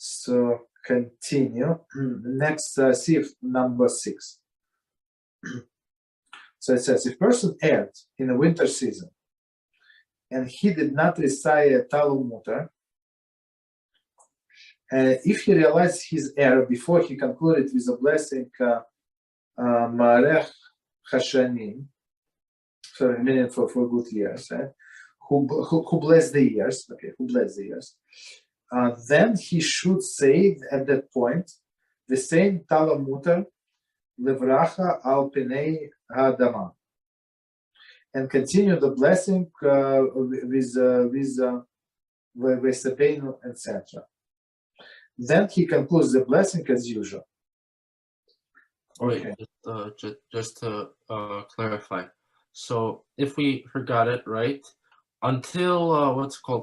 So continue. Next, see if number 6. So it says, if person erred in the winter season and he did not recite a Tal mussar, if he realized his error before he concluded with a blessing, Marech Hashanim, sorry, meaning for good years, right? Who bless the years, okay, who bless the years, then he should say at that point the same Tal mussar Levracha al Penei Hadama, and continue the blessing with Vesepeinu, etc. Then he concludes the blessing as usual. Okay. Just to clarify. So if we forgot it, right? Until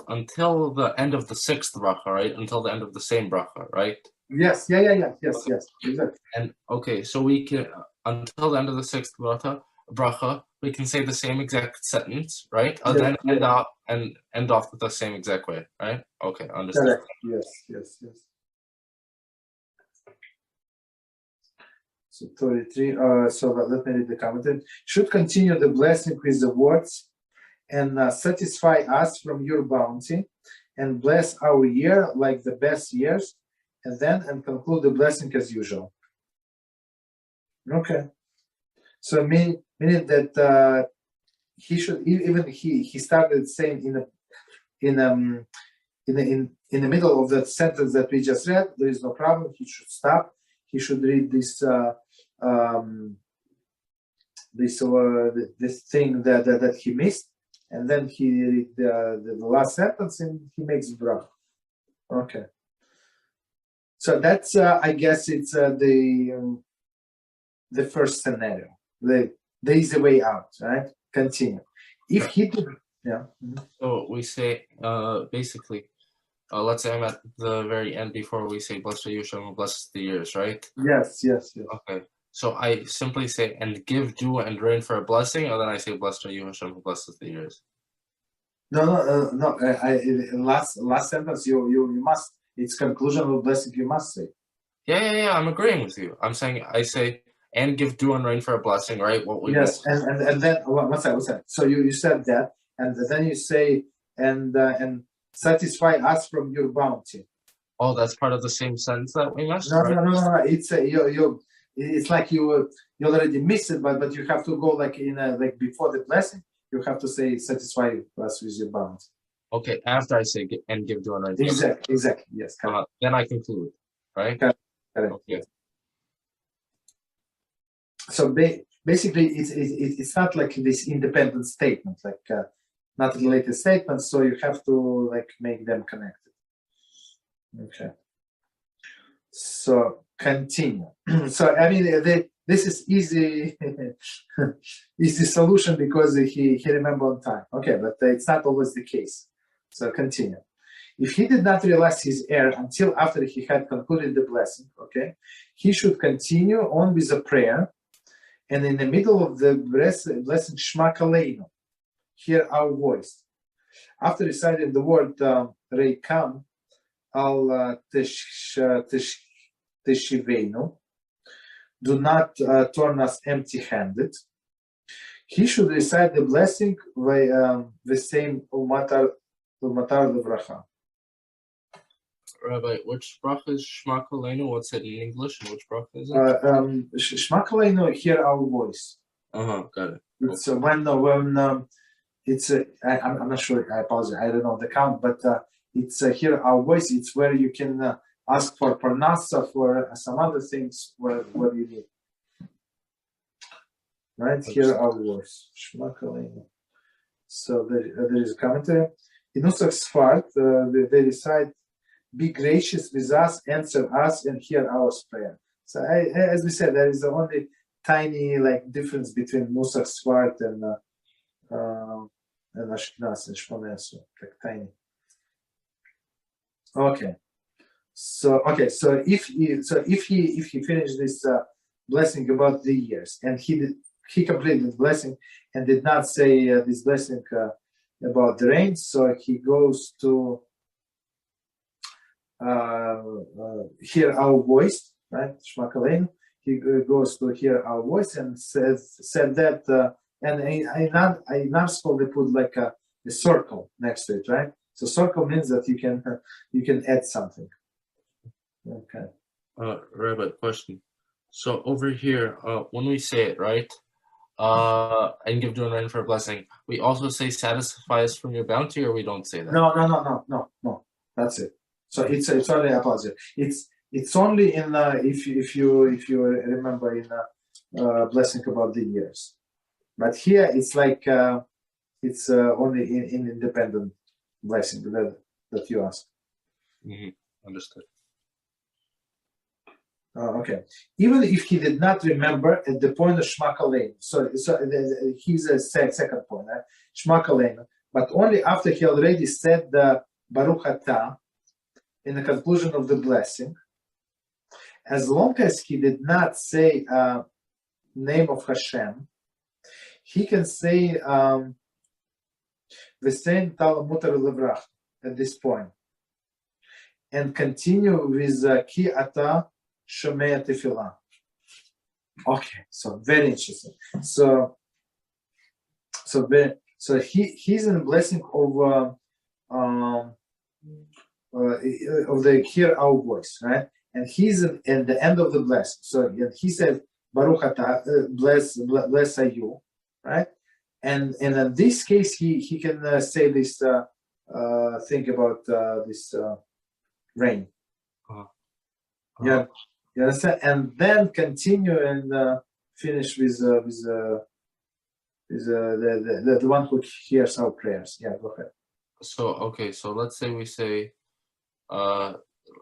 until the end of the 6th bracha, right? Until the end of the same bracha, right? Yes, yes, exactly. And okay, so we can until the end of the 6th bracha, we can say the same exact sentence, right? Then end off with the same exact way, right? Okay, understood. Correct. Yes. So 33. So let me read the comment. Should continue the blessing with the words, and satisfy us from your bounty, and bless our year like the best years, and conclude the blessing as usual. Okay. So meaning that he should he started saying in the middle of that sentence that we just read, there is no problem. He should stop. He should read this this thing that he missed, and then he read the last sentence and he makes bracha. Okay. So that's I guess it's the first scenario. There is a way out, right? Continue. If he did, yeah. So we say basically, let's say I'm at the very end before we say blessed are you, HaShem, bless the years, right? Yes. Okay. So I simply say and give dew and rain for a blessing, or then I say blessed are you, HaShem, who blesses the years. No. Last sentence you must. It's conclusion of blessing. You must say. Yeah. I'm agreeing with you. I'm saying I say and give dew and rain for a blessing, right? What we yes, and then what's that? So you said that, and then you say and satisfy us from your bounty. Oh, that's part of the same sentence that we missed. No. It's it's like you already missed it, but you have to go like before the blessing. You have to say satisfy us with your bounty. Okay, after I say and give dew and rain. Exactly. Yes. Then I conclude, right? Correct. Okay. So basically, it's not like this independent statement, like not related statements. So you have to make them connected. Okay. So continue. So I mean, this is easy, easy solution because he remembered on time. Okay, but it's not always the case. So continue. If he did not realize his error until after he had concluded the blessing, okay, he should continue on with the prayer. And in the middle of the blessing, Shema Kaleinu, hear our voice. After reciting the word Reikam al Teshivenu, do not turn us empty-handed, he should recite the blessing the same Umatar Levracha. Rabbi, which bracha is Shema Kaleinu? What's it in English? And which bracha is it? Shema Kaleinu, hear our voice. Got it. It's when it's I'm not sure. I apologize. I don't know the count, but it's hear our voice. It's where you can ask for parnasa, for some other things where you need. Right, hear our voice. Shema Kaleinu. So there is a commentary. In Nusach Sfard, they recite, "Be gracious with us, answer us, and hear our prayer." So, as we said, there is the only tiny difference between Nusach Sfard and Ashkenaz and Shmonesu, tiny. Okay. So if he finished this blessing about the years, and he completed the blessing and did not say this blessing about the rain, so he goes to hear our voice, right? Shema Kaleinu. He goes to hear our voice and said that, and in our school they put like a circle next to it, right? So circle means that you can add something. Okay. Rabbi, question. So over here, when we say it, right? And give doing rain for a blessing. We also say satisfy us from your bounty, or we don't say that? No. That's it. So it's only a positive. It's only in if you remember in blessing about the years, but here it's like it's only in independent blessing that you ask. Understood. Okay. Even if he did not remember at the point of Shema Kaleinu, so he's a second point, right? Shema Kaleinu, but only after he already said the Baruch Atah in the conclusion of the blessing, as long as he did not say name of HaShem, he can say V'sein Tal mutar LevLeib at this point, and continue with Ki Atah Shomei Tefillah. Okay, so very interesting. So he's in the blessing of the hear our voice, right? And he's at the end of the blessing. So he said Baruch Atah, bless are you, right? And in this case, he can say this thing about this rain. Yeah. You understand? And then continue and finish with the one who hears our prayers. Yeah, go ahead. So okay, so let's say we say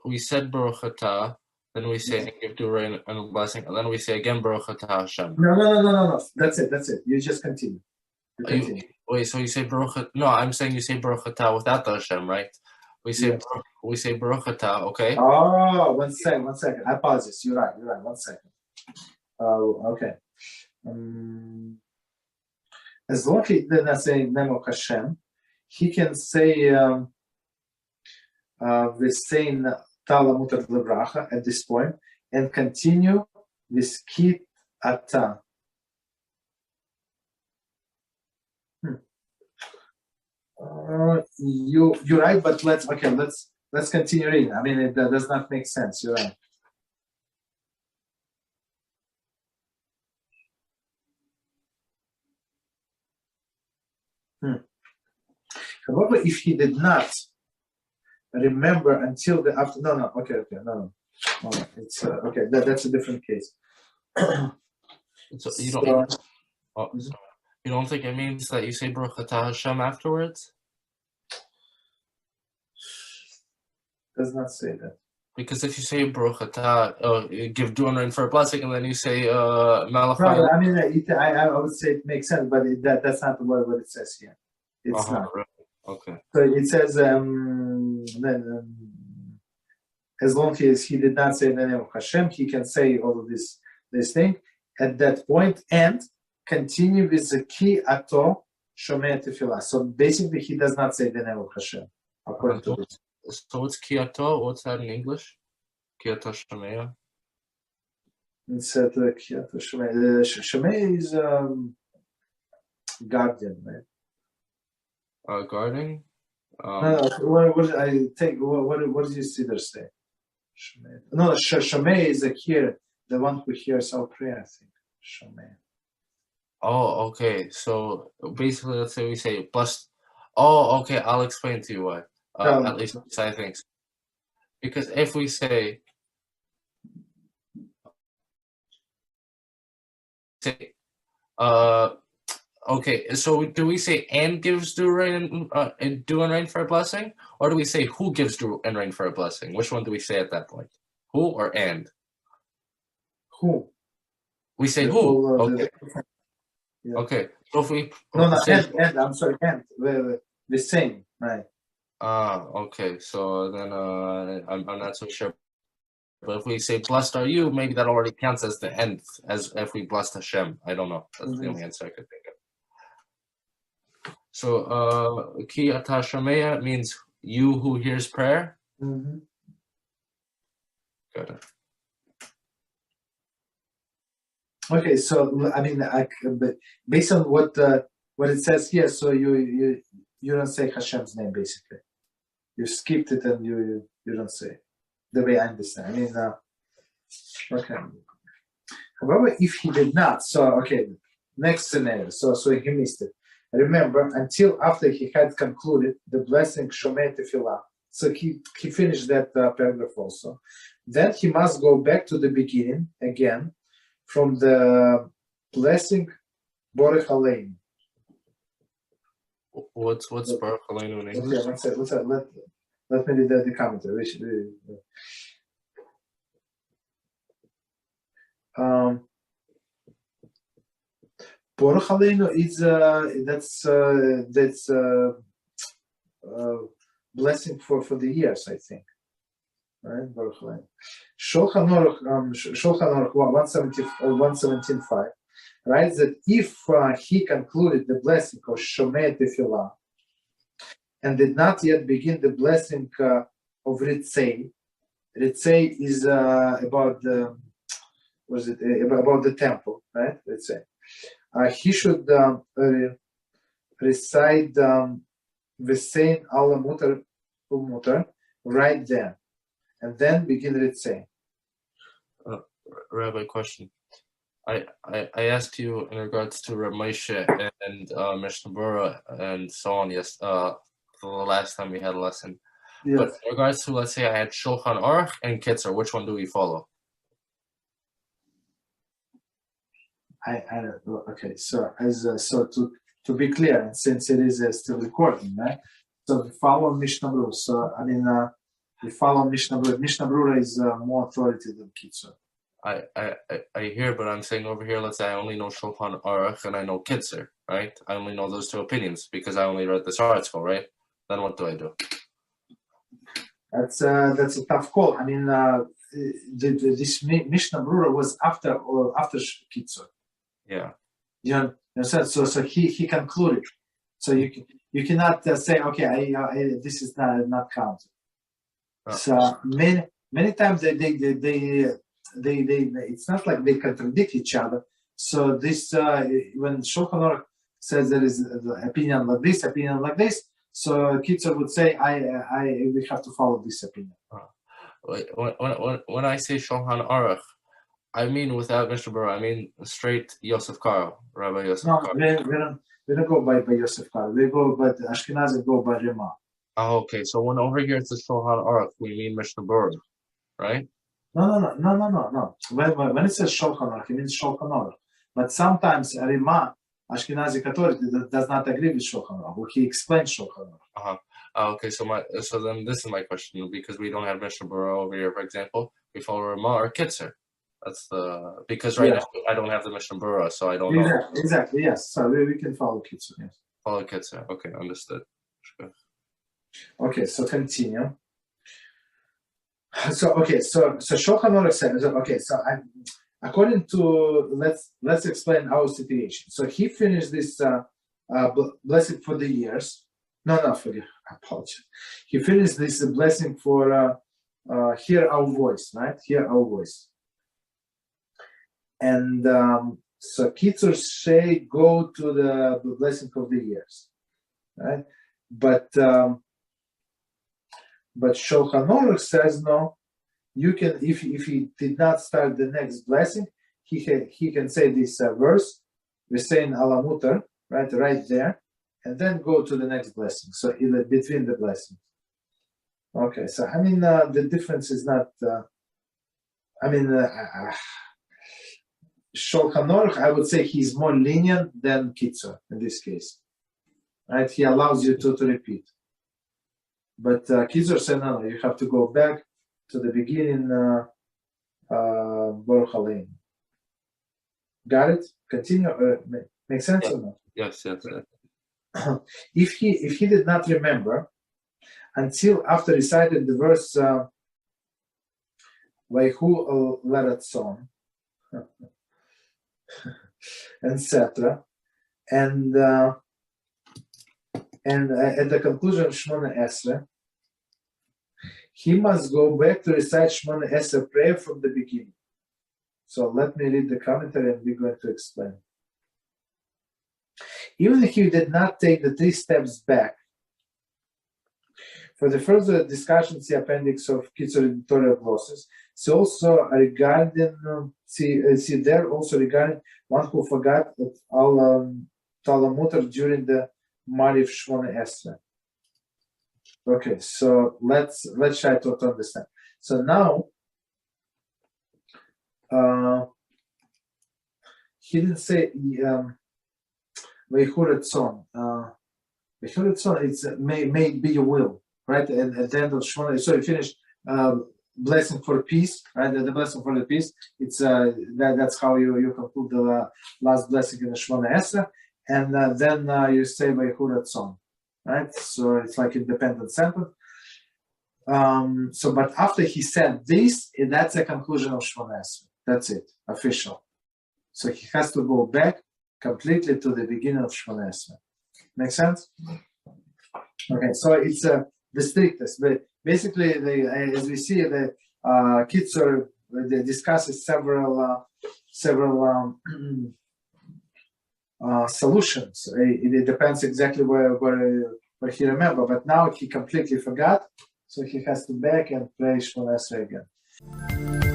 we said Baruch Atah, then we say and give to rain and a blessing, and then we say again Baruch Atah Hashem. No. That's it. You just continue. Wait, so you say Baruch? No, I'm saying you say Baruch Atah without the Hashem, right? We say Baruch Atah, okay? Oh, one second. I apologize. You're right. 1 second. Okay. As long as he did not say name of Hashem, he can say V'sein Tal mutar LevLeib at this point and continue with Ki Atah. You're right, but let's continue reading. I mean, that does not make sense. You're right. However, if he did not remember until the after, no. It's okay. That's a different case. So you don't think it means that you say Baruch Atah Hashem afterwards? Does not say that. Because if you say Baruch Atah, give doing rain for a blessing, and then you say Malach. Right. I mean, I would say it makes sense, but that's not what it says here. It's not. Right. Okay. So it says as long as he did not say the name of Hashem, he can say all of this thing at that point and continue with the Ki Atah Shomei Tefillah. So basically, he does not say the name of Hashem according to this. So what's Ki Atah? What's that in English? Ki Atah Shomei. It's Ki Atah Shomei. Shomei is guardian, right? Guarding. No. What does your Siddur say? Shomei. No, Shomei is the one who hears our prayer. I think Shomei. Oh, okay. So basically, let's say we say blessed. Oh, okay. I'll explain to you why. At least I think so. Because if we say okay, so do we say and gives dew rain and dew and rain for a blessing, or do we say who gives dew and rain for a blessing? Which one do we say at that point? Who or and? Who? We say who. Okay. Yeah. Okay. So if we and I'm sorry, and the same, right? Okay. So then I'm not so sure. But if we say blessed are you, maybe that already counts as the end, as if we blessed Hashem. I don't know. That's the only answer I could think of. So Ki Atah Shomei means you who hears prayer. got it. Okay, so I mean, but based on what it says here, so you don't say Hashem's name basically. You skipped it and you don't say it, the way I understand. I mean, okay. However, if he did not, so okay, next scenario. So he missed it. Remember, until after he had concluded the blessing Shomei Tefillah. So he finished that paragraph also. Then he must go back to the beginning again from the blessing Borech Aleinu. What's Baruch Aleinu in English? Okay, one second. Let me read the commentary. Baruch Aleinu is that's blessing for the years, I think. Right, Baruch Aleinu. Shulchan Aruch 117.5 writes that if he concluded the blessing of Shomei Tefillah and did not yet begin the blessing of Ritzei. Ritzei is about the about the temple, right? Ritzei. He should recite V'sein ala mutar umutar right there, and then begin Ritzei. Rabbi, question. I asked you in regards to Reb Moshe and Mishnah Berurah and so on. Yes, for the last time we had a lesson. Yes. But in regards to, let's say I had Shulchan Aruch and Kitzur, which one do we follow? Okay. So to be clear, and since it is still recording, right? So we follow Mishnah Berurah. So I mean, we follow Mishnah Berurah. Mishnah Berurah is more authoritative than Kitzur. I hear, but I'm saying over here, let's say I only know Shulchan Aruch and I know Kitzur, right? I only know those two opinions because I only read this article, right? Then what do I do? That's a tough call. I mean, this Mishnah Berurah was after Kitzur. Yeah. You understand? So he concluded. So you cannot say, okay, this is not counted. So many times they it's not like they contradict each other. So this when Shulchan Aruch says there is the opinion like this, so Kitzur would say we have to follow this opinion. When I say Shulchan Aruch, I mean without Mishnah Berurah. I mean straight Yosef Karo, Rabbi Yosef Karo. We don't go by Yosef Karo. We go by the Ashkenazim go by Rema. Oh, okay. So when over here it's the Shulchan Aruch, we mean Mishnah Berurah, right? No. When it says Shulchan Aruch, it means Shulchan Aruch. But sometimes Rema, Ashkenazi Catholic, does not agree with Shulchan Aruch. He explains Shulchan Aruch. Okay, so then this is my question, because we don't have Mishnah Berurah over here, for example. We follow Rema or Kitzur. That's because now I don't have the Mishnah Berurah, so I don't know. Exactly, yes. So we can follow Kitzur, yes. Follow Kitzur. Okay, understood. Sure. Okay, so continue. So Shulchan Aruch says, okay, so according to let's explain our situation. So he finished this blessing for the years. Forget. I apologize. He finished this blessing for hear our voice, right? Hear our voice. And so Kitzur say go to the blessing of the years, right? But Shulchan Aruch says no. You can if he did not start the next blessing, he can say this verse. We're saying ala mutar, right there, and then go to the next blessing. So in between the blessings. Okay, so I mean the difference is not. Shulchan Aruch, I would say he's more lenient than Kitzur in this case, right? He allows you to repeat. But Kitzur said no, you have to go back to the beginning. Baruch Aleinu. Got it? Continue. Make sense or not? Yes. If he did not remember until after recited the verse Vayhu Leratzon, etc., and at the conclusion of Shmona Esrei, he must go back to recite Shmona Esrei prayer from the beginning. So let me read the commentary and we're going to explain. Even if he did not take the 3 steps back, for the further discussion, see appendix of Kitzur editorial glosses. See also regarding see there also regarding one who forgot al Talamutar during the Mariv Shmona Esrei. Okay, so let's try to understand. So now he didn't say Veihuretzon. Veihuretzon, it's may be your will, right? And at the end of Shmona, so you finish blessing for peace, right? The blessing for the peace. It's that's how you conclude the last blessing in the Shmona Esrei, and then you say Veihuretzon. Right, so it's like independent sentence. So, but after he said this, that's a conclusion of Shmona Esrei. That's it, official. So he has to go back completely to the beginning of Shmona Esrei. Make sense? Okay, so it's the strictest. But basically, as we see, the Kitzur discusses several solutions. It depends exactly where he remember, but now he completely forgot, so he has to back and play Shmona Esrei again.